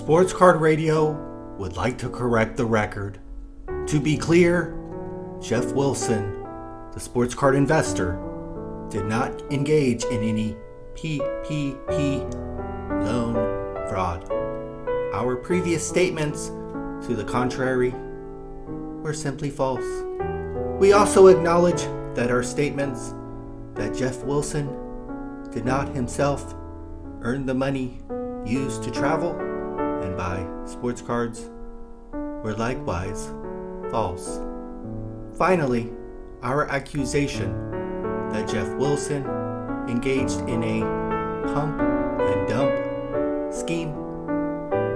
Sports Card Radio would like to correct the record. To be clear, Geoff Wilson, the sports card investor, did not engage in any PPP loan fraud. Our previous statements to the contrary were simply false. We also acknowledge that our statements that Geoff Wilson did not himself earn the money used to travel and buy sports cards were likewise false. Finally, our accusation that Geoff Wilson engaged in a pump and dump scheme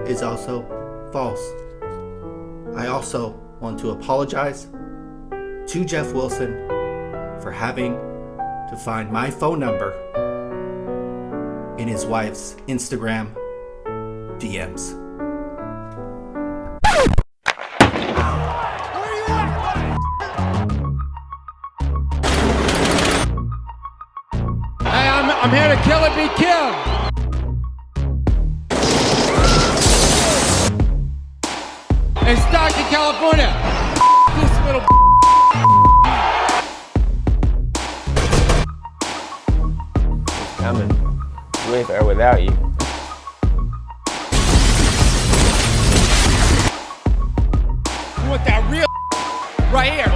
is also false. I also want to apologize to Geoff Wilson for having to find my phone number in his wife's Instagram DMs. Hey, I'm here to kill or be killed. In Stockton, California. This little coming. With or without you. You want that real right here.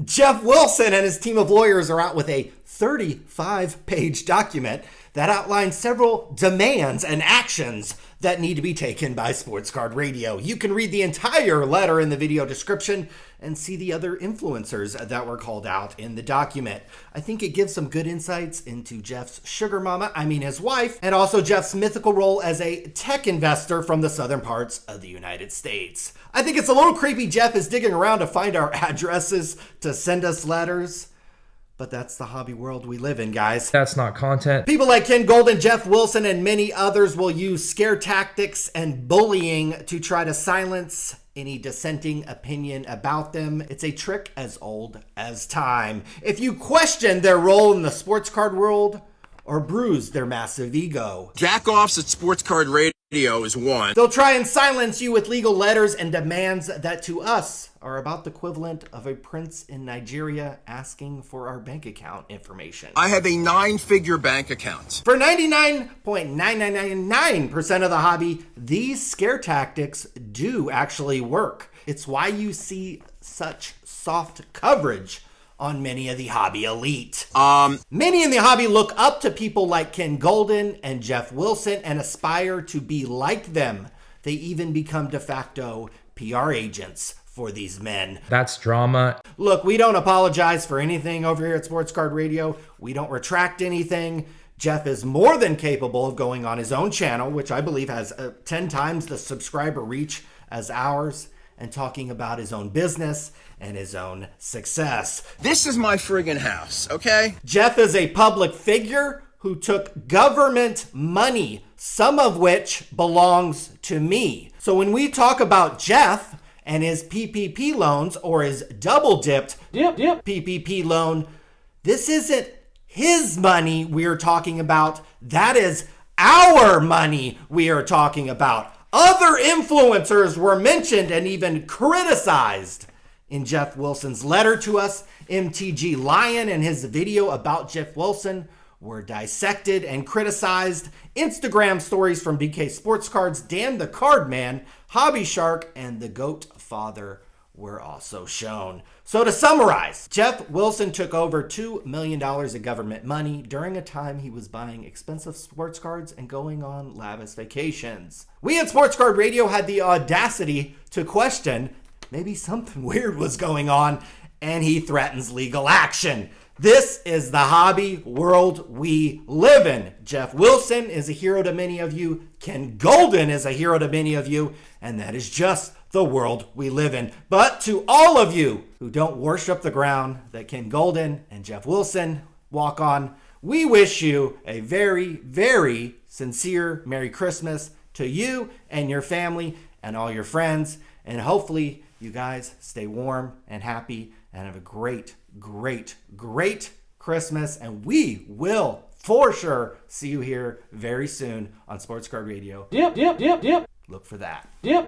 Geoff Wilson and his team of lawyers are out with a 35-page document that outlines several demands and actions that need to be taken by Sports Card Radio. You can read the entire letter in the video description and see the other influencers that were called out in the document. I think it gives some good insights into Geoff's sugar mama, his wife, and also Geoff's mythical role as a tech investor from the southern parts of the United States. I think it's a little creepy Geoff is digging around to find our addresses to send us letters. But that's the hobby world we live in, guys. That's not content. People like Ken Golden, Geoff Wilson, and many others will use scare tactics and bullying to try to silence any dissenting opinion about them. It's a trick as old as time. If you question their role in the sports card world or bruise their massive ego, Jack-offs at Sports Card Radio is one. they'll try and silence you with legal letters and demands that to us are about the equivalent of a prince in Nigeria asking for our bank account information. I have a 9-figure bank account. For 99.9999% of the hobby, these scare tactics do actually work. It's why you see such soft coverage on many of the hobby elite. Many in the hobby look up to people like Ken Golden and Geoff Wilson and aspire to be like them. They even become de facto PR agents for these men. That's drama. Look, we don't apologize for anything over here at Sports Card Radio. We don't retract anything. Geoff is more than capable of going on his own channel, which I believe has 10 times the subscriber reach as ours, and talking about his own business and his own success. This is my friggin' house, okay? Geoff is a public figure who took government money, some of which belongs to me. So when we talk about Geoff and his PPP loans or his double-dipped PPP loan, this isn't his money we're talking about. That is our money we are talking about. Other influencers were mentioned and even criticized in Geoff Wilson's letter to us. MTG Lion and his video about Geoff Wilson were dissected and criticized. Instagram stories from BK Sports Cards, Dan the Card Man, Hobby Shark, and the Goat Father were also shown. So to summarize, Geoff Wilson took over $2 million of government money during a time he was buying expensive sports cards and going on lavish vacations. We at Sports Card Radio had the audacity to question maybe something weird was going on, and he threatens legal action. This is the hobby world we live in. Geoff Wilson is a hero to many of you. Ken Golden is a hero to many of you. And that is just the world we live in. But to all of you who don't worship the ground that Ken Golden and Geoff Wilson walk on, we wish you a very, very sincere Merry Christmas to you and your family and all your friends. And hopefully you guys stay warm and happy and have a great, great, great Christmas. And we will for sure see you here very soon on Sports Card Radio. Yep. Look for that. Yep.